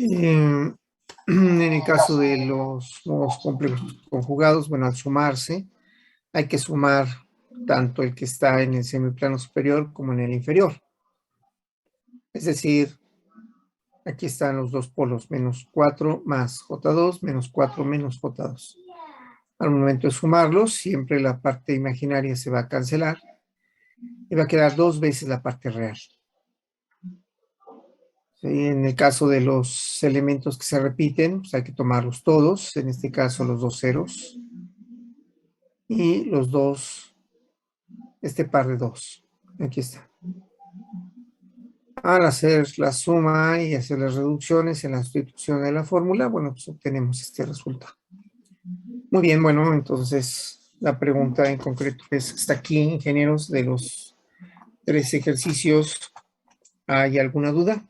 En el caso de los modos complejos conjugados, bueno, al sumarse, hay que sumar tanto el que está en el semiplano superior como en el inferior. Es decir, aquí están los dos polos, menos 4 más J2, menos 4 menos J2. Al momento de sumarlos, siempre la parte imaginaria se va a cancelar y va a quedar dos veces la parte real. ¿Sí? En el caso de los elementos que se repiten, pues hay que tomarlos todos, en este caso los dos ceros y los dos, este par de dos. Aquí está. Al hacer la suma y hacer las reducciones en la sustitución de la fórmula, bueno, pues obtenemos este resultado. Muy bien, bueno, entonces la pregunta en concreto es, ¿hasta aquí, ingenieros, de los 3 ejercicios, hay alguna duda?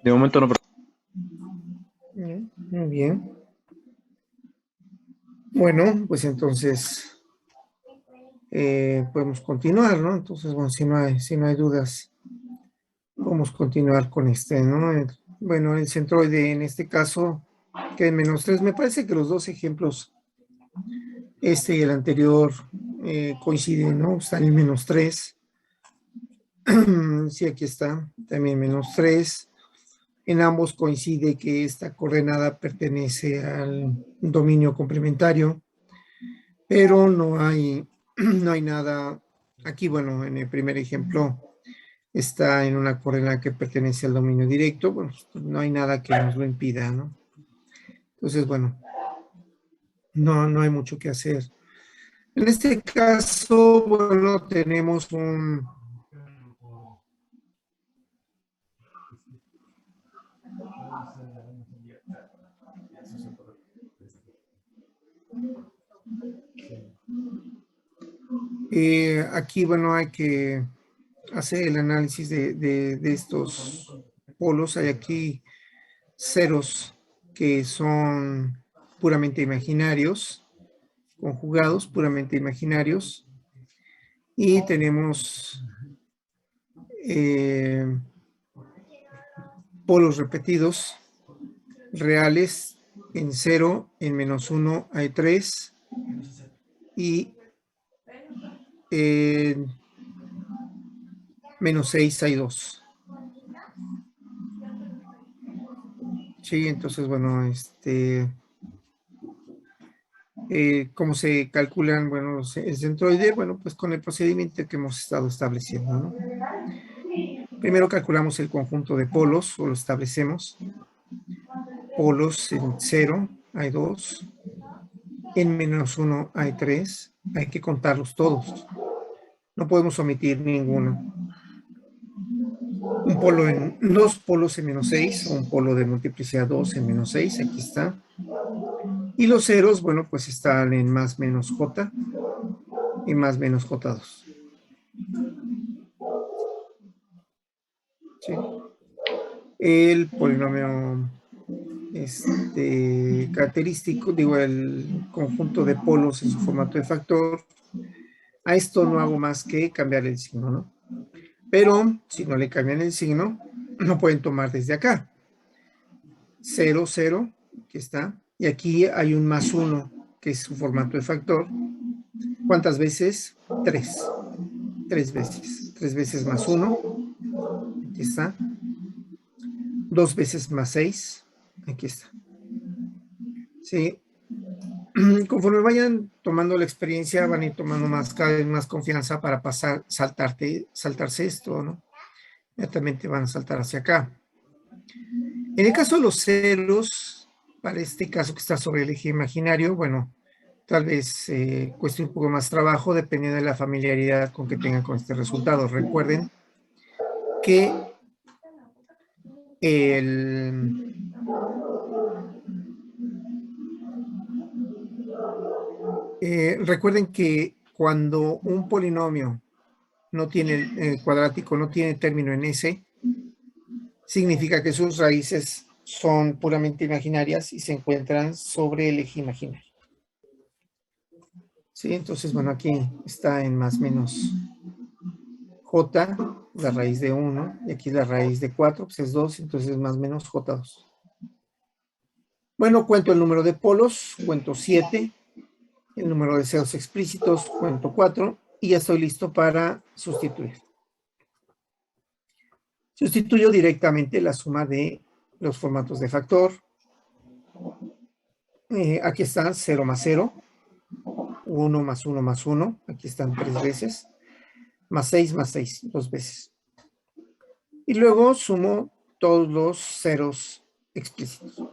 De momento no. Muy bien. Bueno, pues entonces podemos continuar, ¿no? Entonces, bueno, si no hay dudas, podemos continuar con este, ¿no? Bueno, el centroide en este caso, que es menos 3, me parece que los dos ejemplos, este y el anterior, coinciden, ¿no? Están en menos 3. Sí, aquí está, también menos 3. En ambos coincide que esta coordenada pertenece al dominio complementario, pero no hay nada. Aquí, bueno, en el primer ejemplo está en una coordenada que pertenece al dominio directo, bueno, pues no hay nada que nos lo impida, ¿no? Entonces, bueno, no hay mucho que hacer. En este caso, bueno, tenemos un... aquí, bueno, hay que hacer el análisis de estos polos. Hay aquí ceros que son puramente imaginarios, conjugados, puramente imaginarios, y tenemos polos repetidos, reales, en 0, en menos 1 hay 3, y en menos 6 hay 2. Sí, entonces, bueno, ¿cómo se calculan, bueno, el centroide? Bueno, pues con el procedimiento que hemos estado estableciendo, ¿no? Primero calculamos el conjunto de polos, o lo establecemos. Polos en 0 hay 2, en menos 1 hay 3, hay que contarlos todos. No podemos omitir ninguno. Dos polos en menos 6, o un polo de multiplicidad 2 en menos 6, aquí está. Y los ceros, bueno, pues están en más menos j y más menos j2. ¿Sí? El polinomio característico, digo, el conjunto de polos en su formato de factor, a esto no hago más que cambiar el signo, ¿no? Pero si no le cambian el signo, no pueden tomar desde acá. 0, 0, aquí está. Y aquí hay un más 1, que es su formato de factor. ¿Cuántas veces? 3. 3 veces. 3 veces más 1. Aquí está. 2 veces más 6. Aquí está. Sí. Conforme vayan tomando la experiencia, van a ir tomando cada vez más confianza para saltarse esto, ¿no? Inmediatamente van a saltar hacia acá. En el caso de los ceros, para este caso que está sobre el eje imaginario, bueno, tal vez cueste un poco más trabajo dependiendo de la familiaridad con que tengan con este resultado. Recuerden que recuerden que cuando un polinomio no tiene cuadrático, no tiene término en S, significa que sus raíces son puramente imaginarias y se encuentran sobre el eje imaginario. ¿Sí? Entonces, bueno, aquí está en más menos j, la raíz de 1, y aquí la raíz de 4, pues es 2, entonces más menos j2. Bueno, cuento el número de polos, cuento 7, el número de ceros explícitos, cuento 4, y ya estoy listo para sustituir. Sustituyo directamente la suma de los formatos de factor. Aquí están 0 más 0, 1 más 1 más 1, aquí están 3 veces, más 6, 2 veces. Y luego sumo todos los ceros explícitos.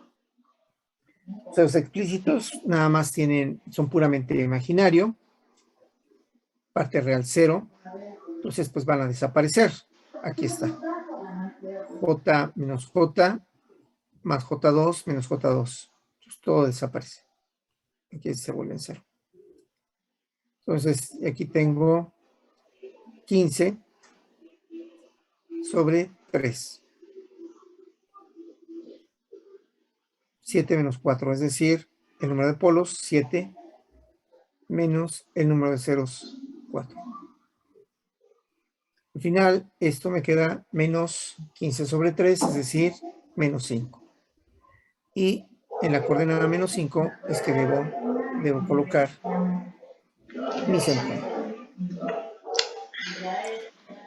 Ceros explícitos nada más son puramente imaginario, parte real 0, entonces pues van a desaparecer. Aquí está. J menos J más J2 menos J2. Entonces todo desaparece. Aquí se vuelve en 0. Entonces aquí tengo 15 sobre 3. 7 menos 4, es decir, el número de polos, 7, menos el número de ceros, 4. Al final, esto me queda menos 15 sobre 3, es decir, menos 5. Y en la coordenada menos 5 es que debo colocar mi central.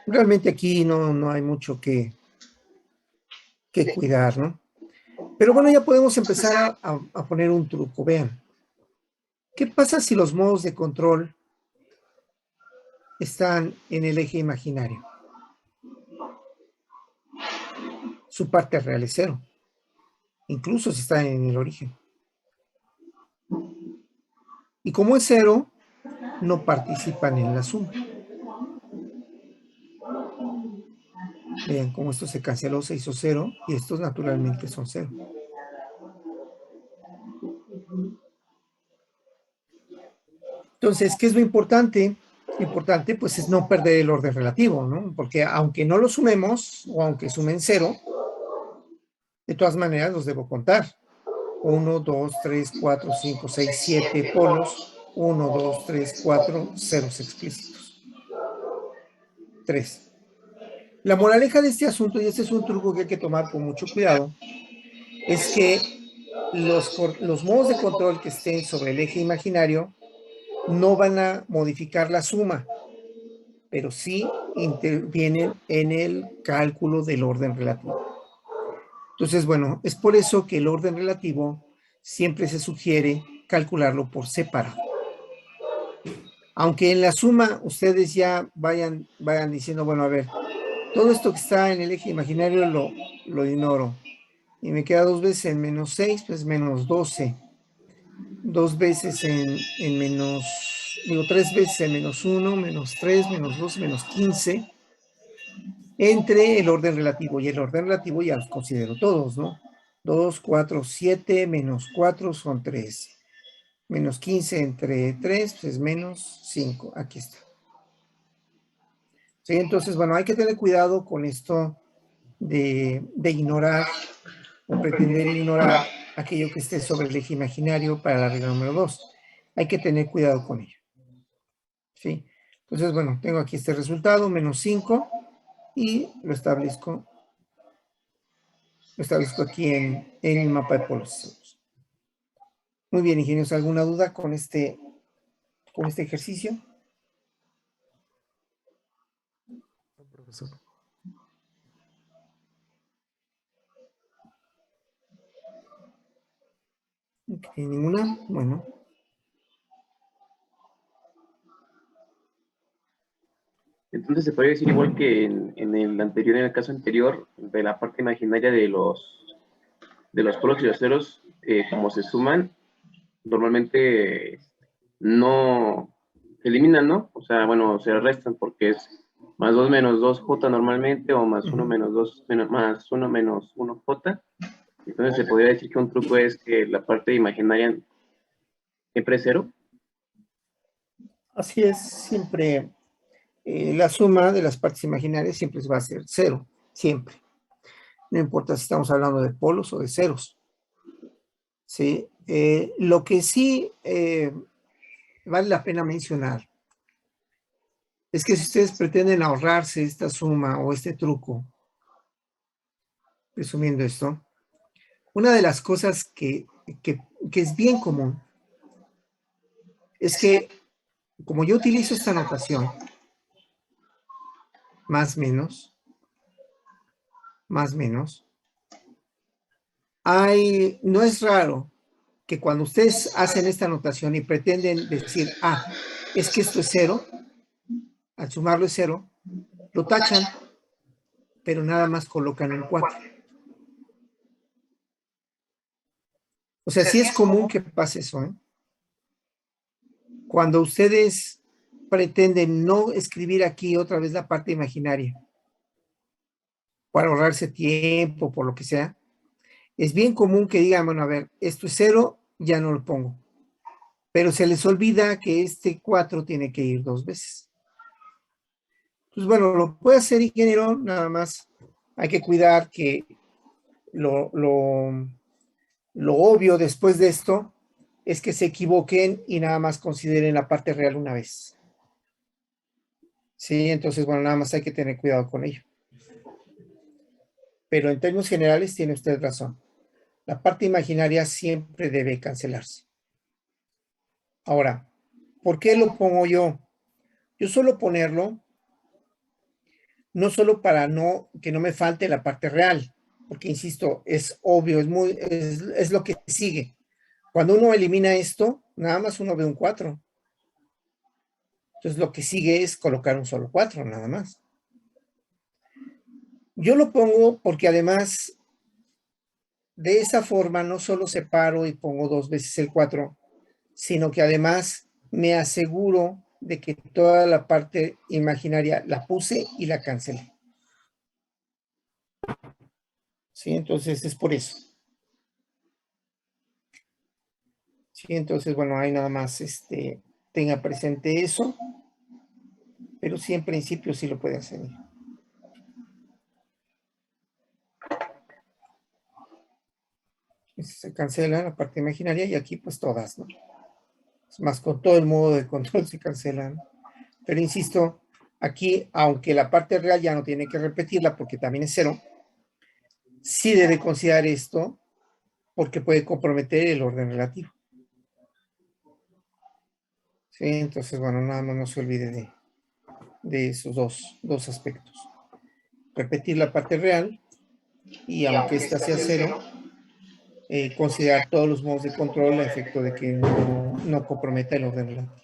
Realmente aquí no hay mucho que cuidar, ¿no? Pero bueno, ya podemos empezar a poner un truco. Vean, ¿qué pasa si los modos de control están en el eje imaginario? Su parte real es 0, incluso si está en el origen. Y como es 0, no participan en la suma. Vean cómo esto se canceló, se hizo 0, y estos naturalmente son 0. Entonces, ¿qué es lo importante? Lo importante, pues, es no perder el orden relativo, ¿no? Porque aunque no lo sumemos, o aunque sumen 0, de todas maneras los debo contar. 1, 2, 3, 4, 5, 6, 7 polos. 1, 2, 3, 4, ceros explícitos. 3. La moraleja de este asunto, y este es un truco que hay que tomar con mucho cuidado, es que los modos de control que estén sobre el eje imaginario no van a modificar la suma, pero sí intervienen en el cálculo del orden relativo. Entonces, bueno, es por eso que el orden relativo siempre se sugiere calcularlo por separado. Aunque en la suma ustedes ya vayan diciendo, bueno, a ver, todo esto que está en el eje imaginario lo ignoro. Y me queda 2 veces en menos 6, pues menos 12. 2 veces en menos, 3 veces en menos 1, menos 3, menos 2, menos 15. Entre el orden relativo, y el orden relativo ya los considero todos, ¿no? 2, 4, 7, menos 4 son 13. Menos 15 entre 3, pues es menos 5. Aquí está. ¿Sí? Entonces, bueno, hay que tener cuidado con esto de ignorar o pretender ignorar aquello que esté sobre el eje imaginario para la regla número 2. Hay que tener cuidado con ello. ¿Sí? Entonces, bueno, tengo aquí este resultado, menos 5, y lo establezco aquí en el mapa de polos. Muy bien, ingenieros, ¿alguna duda con este ejercicio? No, profesor. Okay, ¿ninguna? Bueno. Entonces se podría decir igual que en el anterior, en el caso anterior, de la parte imaginaria de los polos y los ceros, como se suman, normalmente no se eliminan, ¿no? O sea, bueno, se restan porque es más 2 menos 2j normalmente, o más 1 menos 2, más 1 menos 1j. Entonces se podría decir que un truco es que la parte imaginaria siempre es 0. Así es, siempre la suma de las partes imaginarias siempre va a ser 0, siempre. No importa si estamos hablando de polos o de ceros. ¿Sí? Lo que sí vale la pena mencionar es que si ustedes pretenden ahorrarse esta suma o este truco, resumiendo esto, una de las cosas que es bien común es que, como yo utilizo esta notación, más menos, no es raro que cuando ustedes hacen esta notación y pretenden decir, es que esto es cero, al sumarlo es cero, lo tachan, pero nada más colocan un 4. O sea, sí es común que pase eso, ¿eh? Cuando ustedes pretenden no escribir aquí otra vez la parte imaginaria para ahorrarse tiempo, por lo que sea, es bien común que digan, bueno, a ver, esto es 0, ya no lo pongo. Pero se les olvida que este 4 tiene que ir 2 veces. Pues bueno, lo puede hacer ingeniero, nada más hay que cuidar que lo obvio después de esto es que se equivoquen y nada más consideren la parte real una vez. Sí, entonces, bueno, nada más hay que tener cuidado con ello. Pero en términos generales tiene usted razón. La parte imaginaria siempre debe cancelarse. Ahora, ¿por qué lo pongo yo? Yo suelo ponerlo no solo para que no me falte la parte real, porque insisto, es obvio, es lo que sigue. Cuando uno elimina esto, nada más uno ve un 4. Entonces lo que sigue es colocar un solo 4, nada más. Yo lo pongo porque además de esa forma no solo separo y pongo 2 veces el 4, sino que además me aseguro de que toda la parte imaginaria la puse y la cancelé. ¿Sí? Entonces es por eso. Sí, entonces, bueno, ahí nada más tenga presente eso, pero sí en principio sí lo puede hacer. Se cancela la parte imaginaria y aquí pues todas, ¿no? Es más, con todo el modo de control se cancelan. Pero insisto, aquí, aunque la parte real ya no tiene que repetirla porque también es 0, sí debe considerar esto porque puede comprometer el orden relativo. Sí, entonces, bueno, nada más no se olvide de esos dos aspectos. Repetir la parte real y aunque esta sea 0, considerar todos los modos de control a efecto de que no comprometa el orden relativo.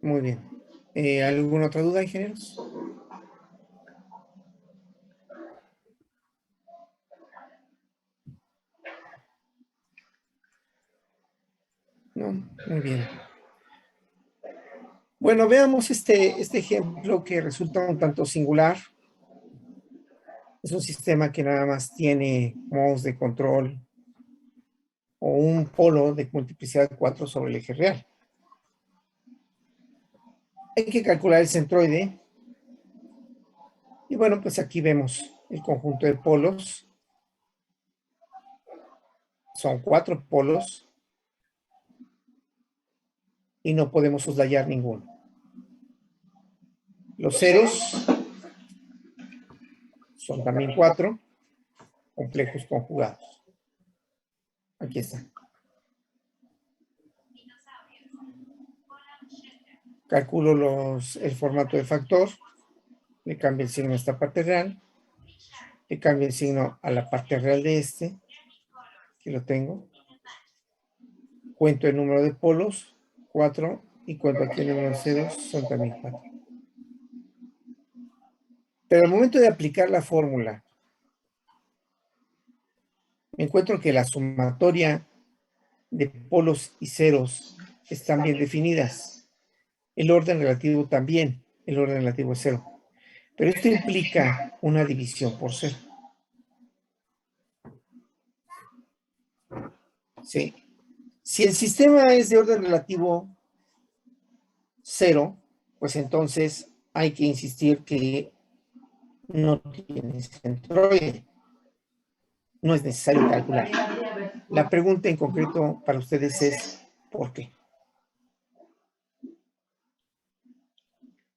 Muy bien. ¿Alguna otra duda, ingenieros? No, muy bien. Bueno, veamos este ejemplo que resulta un tanto singular. Es un sistema que nada más tiene modos de control o un polo de multiplicidad 4 sobre el eje real. Hay que calcular el centroide. Y bueno, pues aquí vemos el conjunto de polos. Son 4 polos. Y no podemos soslayar ninguno. Los ceros son también 4 complejos conjugados. Aquí está. Calculo el formato de factor. Le cambio el signo a esta parte real. Le cambio el signo a la parte real de que lo tengo. Cuento el número de polos, 4, y cuento aquí el número de ceros, son también 4. Pero al momento de aplicar la fórmula, me encuentro que la sumatoria de polos y ceros están bien definidas. El orden relativo también, el orden relativo es 0. Pero esto implica una división por 0. Sí. Si el sistema es de orden relativo 0, pues entonces hay que insistir que no tiene centroide. No es necesario calcular. La pregunta en concreto para ustedes es ¿por qué?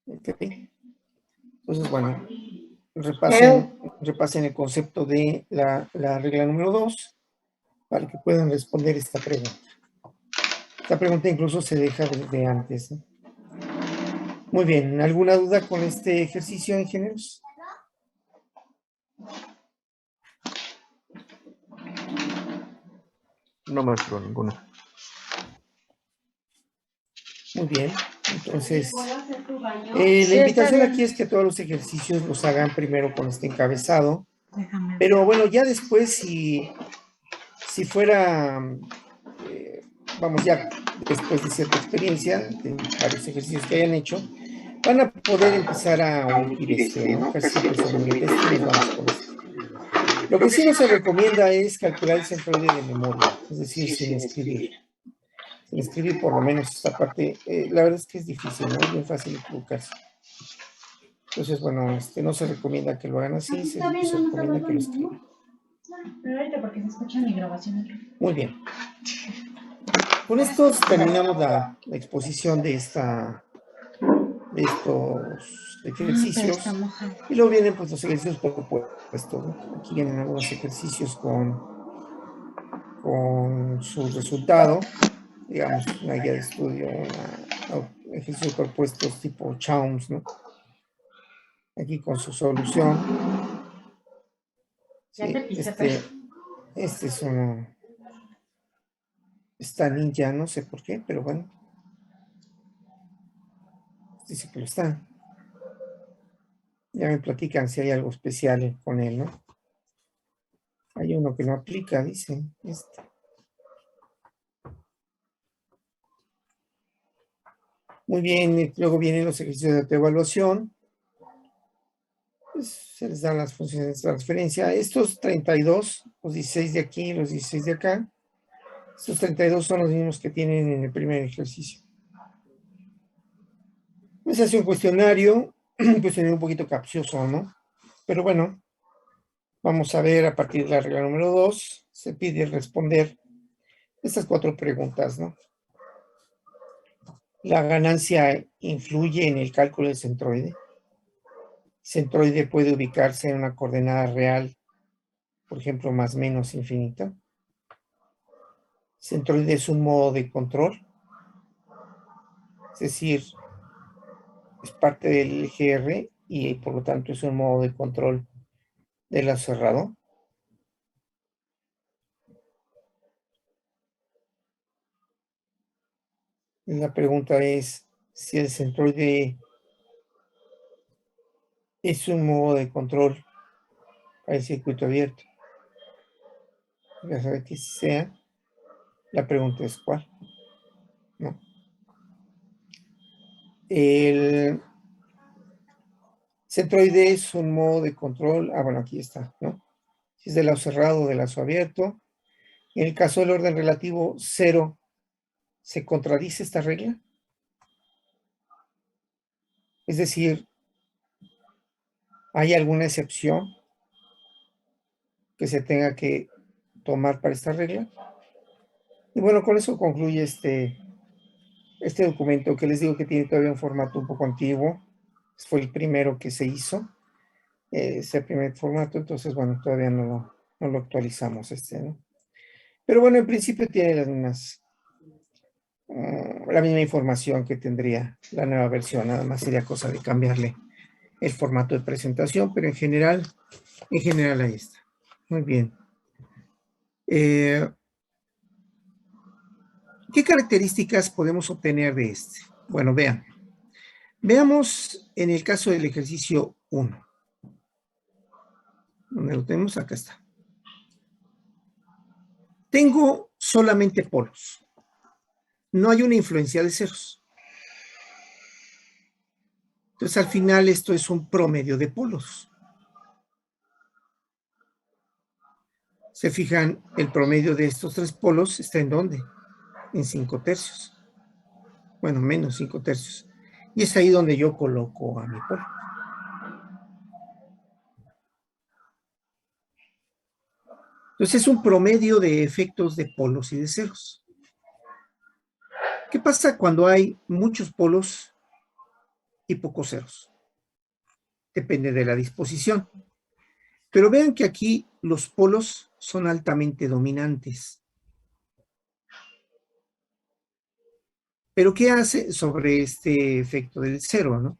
¿Okay? Entonces, bueno, repasen el concepto de la regla número 2 para que puedan responder esta pregunta. Esta pregunta incluso se deja desde antes, ¿no? Muy bien, ¿alguna duda con este ejercicio, ingenieros? No, maestro, ninguno. Muy bien, entonces la Sí, está invitación bien. aquí es que todos los ejercicios los hagan primero con este encabezado, pero bueno, ya después si fuera, vamos ya después de cierta experiencia, de varios ejercicios que hayan hecho, van a poder empezar a omitir este, ¿no? Casi siempre se omite este y nos vamos con este. Lo que sí no se recomienda es calcular el centroide de memoria, es decir, sin escribir. Sin escribir por lo menos esta parte, la verdad es que es difícil, ¿no? Es bien fácil equivocarse. Entonces, bueno, no se recomienda que lo hagan así, se recomienda que lo escriban. Pero ahorita porque se escucha mi grabación. Muy bien. Con esto terminamos la exposición de estos ejercicios. Y luego vienen pues los ejercicios propuestos, ¿no? Aquí vienen algunos ejercicios con su resultado, digamos, una guía de estudio, ejercicios propuestos tipo Chowms, ¿no? Aquí con su solución. Sí, este es uno. Está ninja, no sé por qué, pero bueno. Dice que lo está. Ya me platican si hay algo especial con él, ¿no? Hay uno que no aplica, dice. Muy bien, luego vienen los ejercicios de autoevaluación. Pues se les dan las funciones de transferencia. Estos 32, los 16 de aquí y los 16 de acá, estos 32 son los mismos que tienen en el primer ejercicio. Se hace un cuestionario, pues un poquito capcioso, ¿no? Pero bueno, vamos a ver a partir de la regla número 2, se pide responder estas 4 preguntas, ¿no? La ganancia influye en el cálculo del centroide. Centroide puede ubicarse en una coordenada real, por ejemplo, más menos infinita. Centroide es un modo de control, es decir, es parte del GR y por lo tanto es un modo de control de lazo cerrado. La pregunta es si el centroide es un modo de control para el circuito abierto. Ya sabe que sea. La pregunta es ¿cuál? ¿No? El centroide es un modo de control. Bueno, aquí está, ¿no? Si es de lazo cerrado o de lazo abierto. En el caso del orden relativo 0, ¿se contradice esta regla? Es decir, ¿hay alguna excepción que se tenga que tomar para esta regla? Y bueno, con eso concluye este documento que les digo que tiene todavía un formato un poco antiguo. Fue el primero que se hizo, ese primer formato, entonces bueno, todavía no lo actualizamos ¿no? Pero bueno, en principio tiene las mismas, la misma información que tendría la nueva versión, nada más sería cosa de cambiarle el formato de presentación, pero en general ahí está. Muy bien. ¿Qué características podemos obtener de este? Bueno, veamos en el caso del ejercicio 1. ¿Dónde lo tenemos? Acá está. Tengo solamente polos. No hay una influencia de ceros. Entonces, al final, esto es un promedio de polos. Se fijan, el promedio de estos 3 polos está ¿en dónde? En 5 tercios. Bueno, menos 5 tercios. Y es ahí donde yo coloco a mi polo. Entonces es un promedio de efectos de polos y de ceros. ¿Qué pasa cuando hay muchos polos y pocos ceros? Depende de la disposición. Pero vean que aquí los polos son altamente dominantes. ¿Pero qué hace sobre este efecto del cero, no?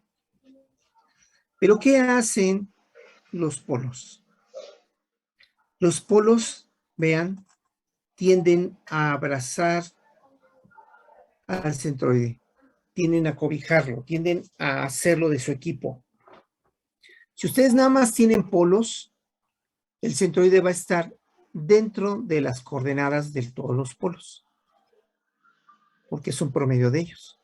¿Pero qué hacen los polos? Los polos, vean, tienden a abrazar al centroide, tienden a cobijarlo, tienden a hacerlo de su equipo. Si ustedes nada más tienen polos, el centroide va a estar dentro de las coordenadas de todos los polos, porque es un promedio de ellos.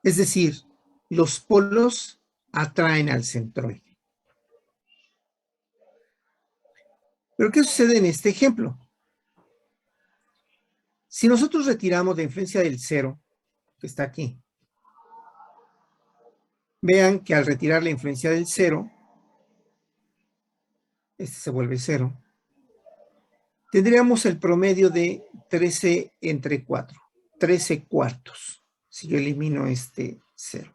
Es decir, los polos atraen al centroide. ¿Pero qué sucede en este ejemplo? Si nosotros retiramos la influencia del cero, que está aquí, vean que al retirar la influencia del cero, este se vuelve cero, tendríamos el promedio de 13 entre 4, 13 cuartos, si yo elimino este cero.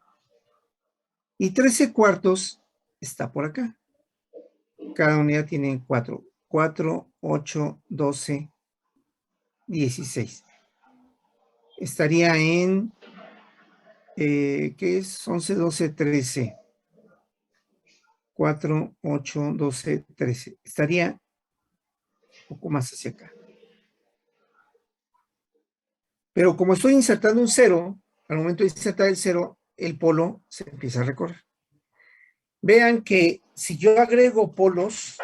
Y 13 cuartos está por acá. Cada unidad tiene 4, 4, 8, 12, 16. Estaría en, ¿qué es? 11, 12, 13. 4, 8, 12, 13. Estaría un poco más hacia acá. Pero como estoy insertando un cero, al momento de insertar el cero, el polo se empieza a recorrer. Vean que si yo agrego polos,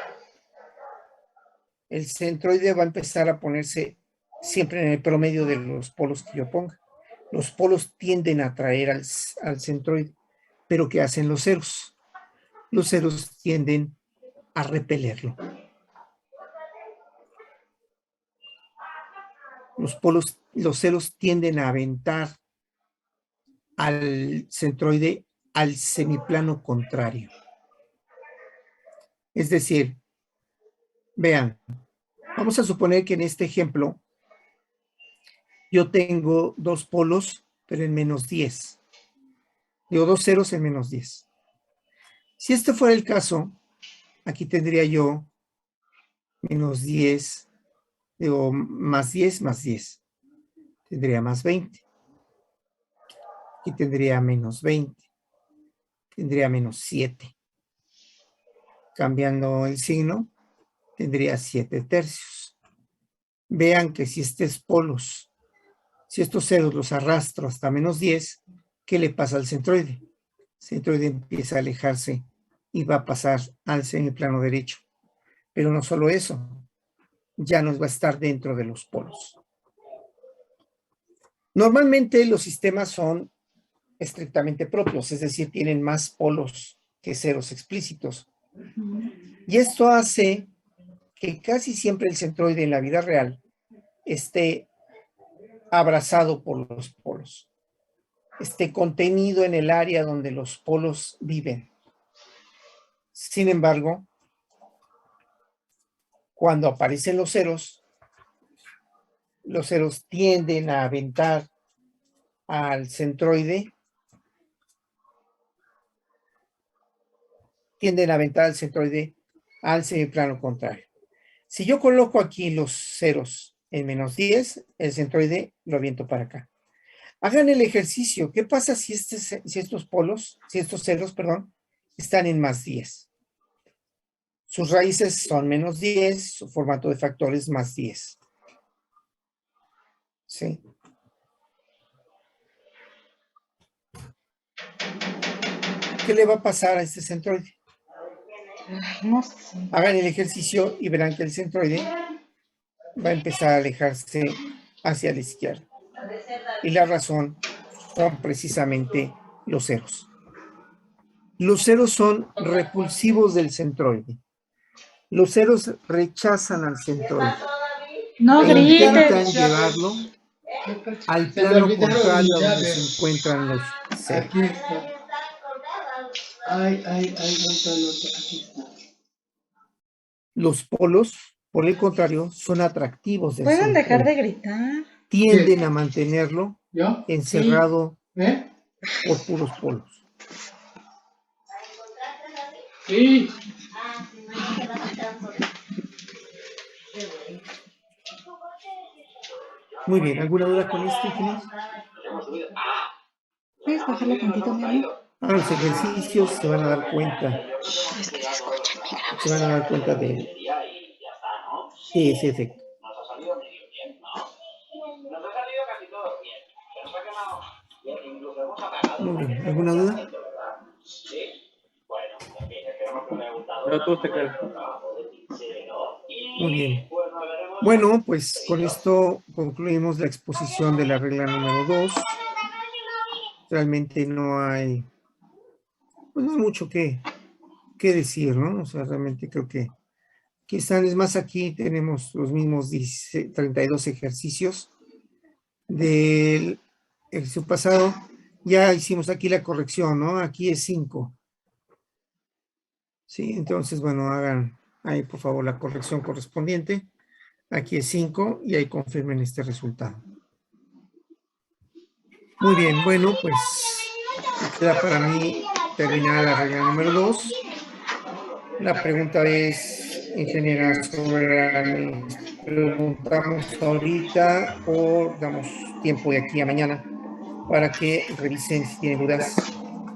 el centroide va a empezar a ponerse siempre en el promedio de los polos que yo ponga. Los polos tienden a atraer al centroide, pero ¿qué hacen los ceros? Los ceros tienden a repelerlo. Los ceros tienden a aventar al centroide al semiplano contrario. Es decir, vean, vamos a suponer que en este ejemplo yo tengo dos polos, pero en menos 10. Digo, dos ceros en menos 10. Si este fuera el caso, aquí tendría yo menos 10, digo, más 10 más 10. Tendría más 20. Aquí tendría menos 20. Tendría menos 7. Cambiando el signo, tendría 7 tercios. Vean que si estos polos, si estos ceros los arrastro hasta menos 10, ¿qué le pasa al centroide? El centroide empieza a alejarse y va a pasar al semiplano derecho. Pero no solo eso, ya nos va a estar dentro de los polos. Normalmente los sistemas son estrictamente propios, es decir, tienen más polos que ceros explícitos. Y esto hace que casi siempre el centroide en la vida real esté abrazado por los polos, esté contenido en el área donde los polos viven. Sin embargo, cuando aparecen los ceros tienden a aventar al centroide, al semiplano contrario. Si yo coloco aquí los ceros en menos 10, el centroide lo aviento para acá. Hagan el ejercicio. ¿Qué pasa si estos ceros, están en más 10? Sus raíces son menos 10, su formato de factor es más 10. ¿Sí? ¿Qué le va a pasar a este centroide? No sé. Hagan el ejercicio y verán que el centroide va a empezar a alejarse hacia la izquierda. Y la razón son precisamente los ceros. Los ceros son repulsivos del centroide. Los ceros rechazan al centroide. No E intentan grites. llevarlo al plano contrario donde se encuentran los ceros. Aquí está. Ay, aquí está. Los polos Por el contrario, son atractivos del ¿Pueden dejar centro. de gritar? Tienden a mantenerlo ¿Yo? encerrado ¿Eh? por puros polos. Sí. Muy bien, ¿alguna duda con esto, ingeniero? ¿Puedes bajarle tantito, mi amor? Ahora los ejercicios se van a dar cuenta. Es que se escucha en mi Se van a dar cuenta de ese efecto. Muy bien, ¿alguna duda? No, todo está claro. Muy bien. Bueno, pues con esto concluimos la exposición de la regla número 2. Realmente no hay, pues no hay mucho que decir, ¿no? O sea, realmente creo que están, es más, aquí tenemos los mismos 32 ejercicios del ejercicio pasado. Ya hicimos aquí la corrección, ¿no? Aquí es 5. Sí, entonces, bueno, hagan ahí, por favor, la corrección correspondiente. Aquí es 5 y ahí confirmen este resultado. Muy bien, bueno, pues queda para mí terminada la regla número 2. La pregunta es, ingeniera Soberani, preguntamos ahorita o damos tiempo de aquí a mañana para que revisen si tienen dudas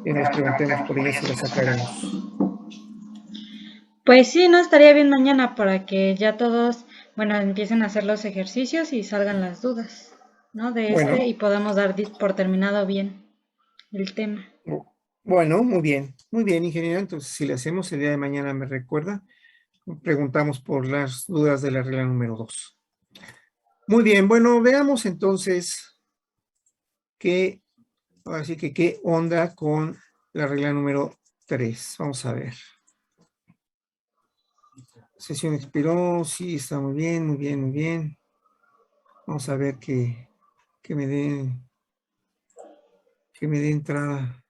y nos preguntemos por ellas y las aclaremos. Pues sí, no estaría bien mañana para que ya todos, bueno, empiecen a hacer los ejercicios y salgan las dudas, ¿no? De Bueno. y podamos dar por terminado bien el tema. Bueno, muy bien, ingeniera. Entonces, si le hacemos el día de mañana, me recuerda, preguntamos por las dudas de la regla número 2. Muy bien, bueno, veamos entonces qué onda con la regla número 3. Vamos a ver. Sesión expiró, sí, está muy bien, muy bien, muy bien. Vamos a ver que me dé entrada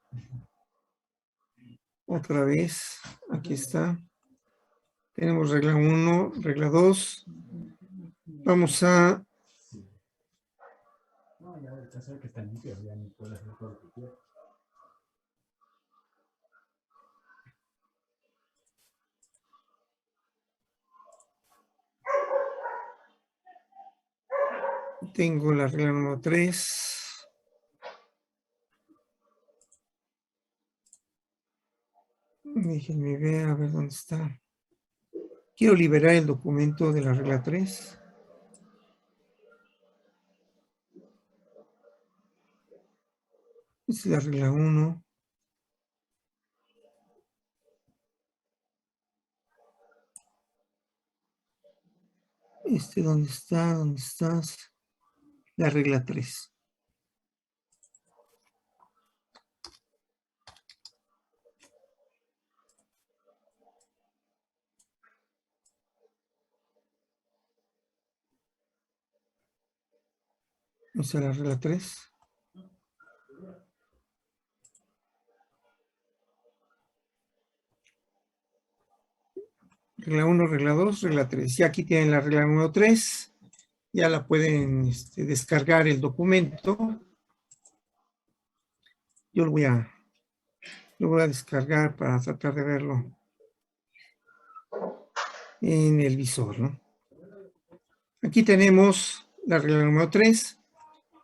otra vez. Aquí está. Tenemos regla 1, regla 2. Vamos a... No, ya el caso de que está limpio, ya ni puede hacer todo lo que quiera. Tengo la regla número 3. Déjenme ver a ver dónde está. Quiero liberar el documento de la regla 3. Esta es la regla 1. ¿Dónde está? ¿Dónde estás? La regla 3. Esa es la regla 3. Regla 1, regla 2, regla 3. Ya aquí tienen la regla número 3. Ya la pueden descargar el documento. Yo lo voy a descargar para tratar de verlo en el visor, ¿no? Aquí tenemos la regla número 3.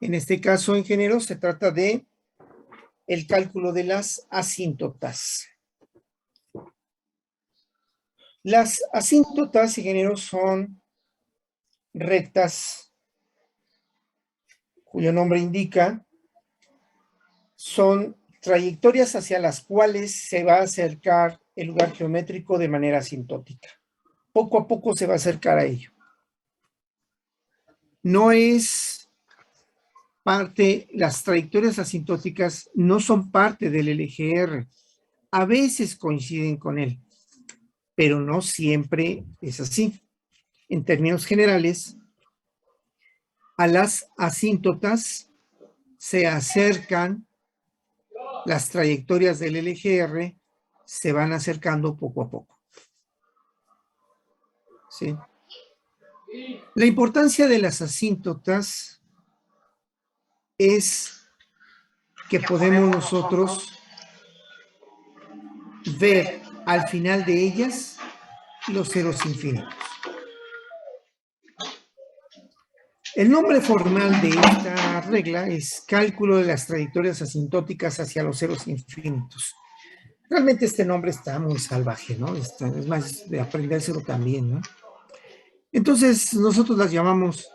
En este caso, ingenieros, se trata de el cálculo de las asíntotas. Las asíntotas, ingenieros, son rectas cuyo nombre indica, son trayectorias hacia las cuales se va a acercar el lugar geométrico de manera asintótica. Poco a poco se va a acercar a ello. No es parte, las trayectorias asintóticas no son parte del LGR. A veces coinciden con él, pero no siempre es así. En términos generales, a las asíntotas se acercan las trayectorias del LGR, se van acercando poco a poco. ¿Sí? La importancia de las asíntotas es que podemos nosotros ver al final de ellas los ceros infinitos. El nombre formal de esta regla es cálculo de las trayectorias asintóticas hacia los ceros infinitos. Realmente este nombre está muy salvaje, ¿no? Es más de aprendérselo también, ¿no? Entonces, nosotros las llamamos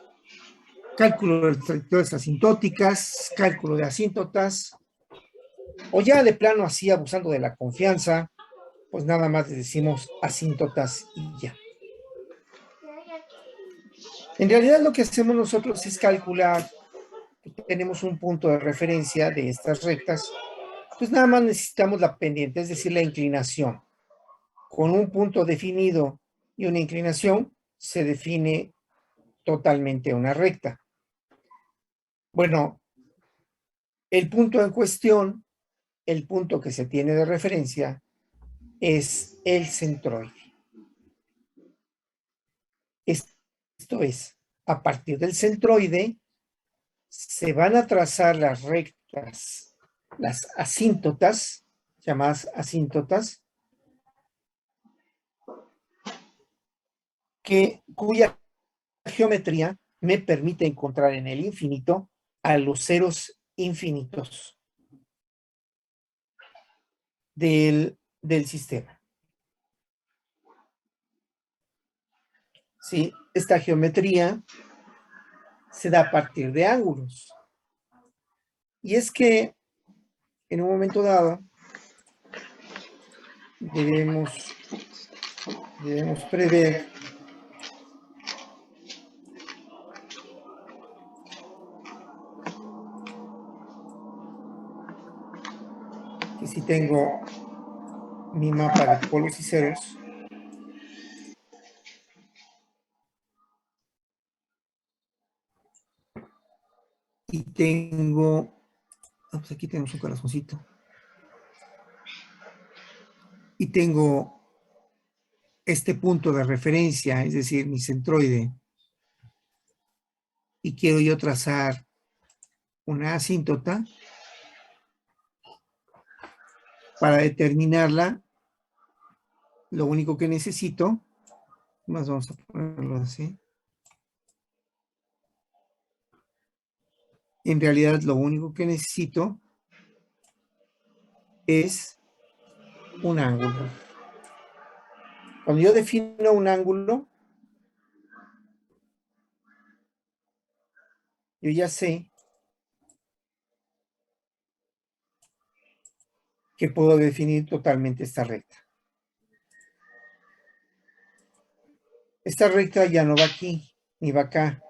cálculo de trayectorias asintóticas, cálculo de asíntotas, o ya de plano así, abusando de la confianza, pues nada más le decimos asíntotas y ya. En realidad lo que hacemos nosotros es calcular, tenemos un punto de referencia de estas rectas, pues nada más necesitamos la pendiente, es decir, la inclinación. Con un punto definido y una inclinación se define totalmente una recta. Bueno, el punto en cuestión, el punto que se tiene de referencia, es el centroide. Esto es, a partir del centroide se van a trazar las rectas, las asíntotas, llamadas asíntotas, cuya geometría me permite encontrar en el infinito a los ceros infinitos del sistema. ¿Sí? Esta geometría se da a partir de ángulos. Y es que en un momento dado debemos prever que si tengo mi mapa de polos y ceros, y tengo, pues aquí tenemos un corazoncito, y tengo este punto de referencia, es decir, mi centroide, y quiero yo trazar una asíntota, para determinarla, lo único que necesito, más vamos a ponerlo así, en realidad lo único que necesito es un ángulo. Cuando yo defino un ángulo, yo ya sé que puedo definir totalmente esta recta. Esta recta ya no va aquí, ni va acá.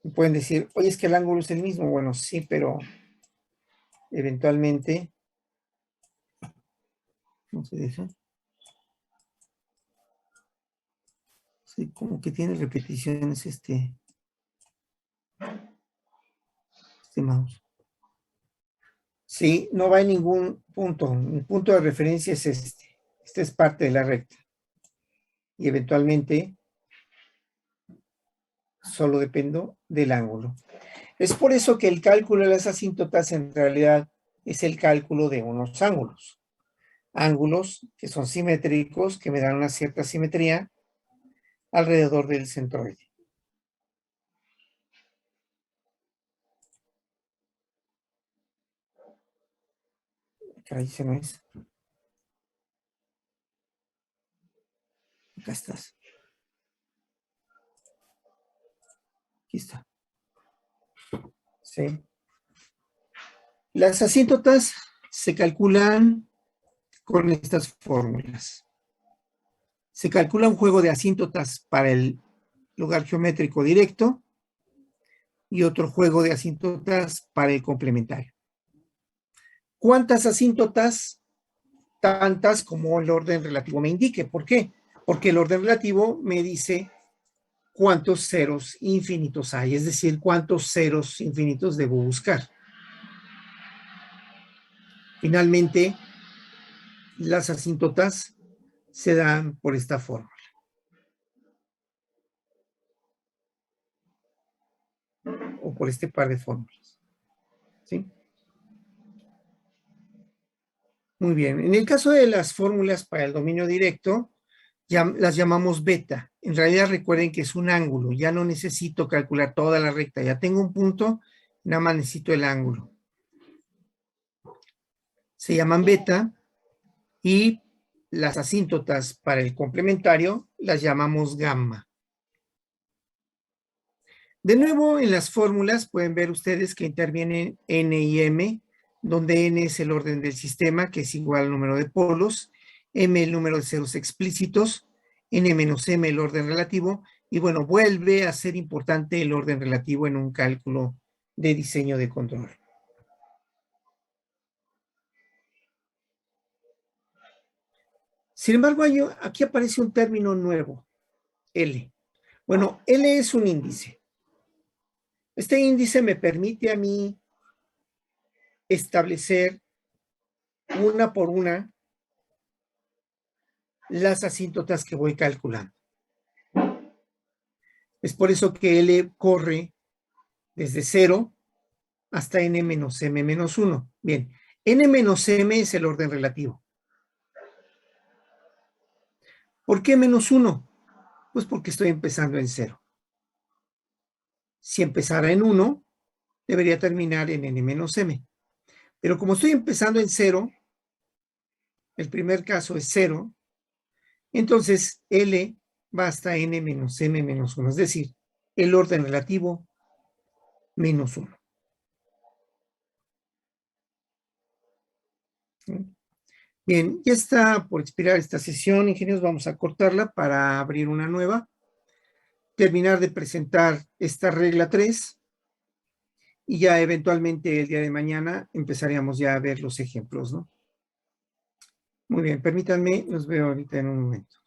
Y pueden decir, oye, es que el ángulo es el mismo. Bueno, sí, pero eventualmente, ¿cómo se dice? Sí, como que tiene repeticiones este mouse. Sí, no va en ningún punto. Mi punto de referencia es este. Esta es parte de la recta. Y eventualmente solo dependo del ángulo. Es por eso que el cálculo de las asíntotas en realidad es el cálculo de unos ángulos. Ángulos que son simétricos, que me dan una cierta simetría alrededor del centroide. Caray, se no es. Acá estás. Aquí está. Sí. Las asíntotas se calculan con estas fórmulas. Se calcula un juego de asíntotas para el lugar geométrico directo y otro juego de asíntotas para el complementario. ¿Cuántas asíntotas? Tantas como el orden relativo me indique. ¿Por qué? Porque el orden relativo me dice cuántos ceros infinitos hay, es decir, cuántos ceros infinitos debo buscar. Finalmente, las asíntotas se dan por esta fórmula. o por este par de fórmulas. ¿Sí? Muy bien. En el caso de las fórmulas para el dominio directo, ya las llamamos beta. En realidad recuerden que es un ángulo. Ya no necesito calcular toda la recta. Ya tengo un punto, nada más necesito el ángulo. Se llaman beta y las asíntotas para el complementario las llamamos gamma. De nuevo, en las fórmulas pueden ver ustedes que intervienen n y m, donde n es el orden del sistema, que es igual al número de polos, m el número de ceros explícitos, n menos m el orden relativo, y bueno, vuelve a ser importante el orden relativo en un cálculo de diseño de control. Sin embargo, aquí aparece un término nuevo, L. Bueno, L es un índice. Este índice me permite a mí establecer una por una las asíntotas que voy calculando. Es por eso que L corre desde 0 hasta n menos m menos 1. Bien, n menos m es el orden relativo. ¿Por qué menos 1? Pues porque estoy empezando en 0. Si empezara en 1, debería terminar en n menos m. Pero como estoy empezando en 0, el primer caso es 0, entonces L va hasta n menos m menos 1, es decir, el orden relativo menos 1. Bien, ya está por expirar esta sesión, ingenieros, vamos a cortarla para abrir una nueva, terminar de presentar esta regla 3 y ya eventualmente el día de mañana empezaríamos ya a ver los ejemplos, ¿no? Muy bien, permítanme, los veo ahorita en un momento.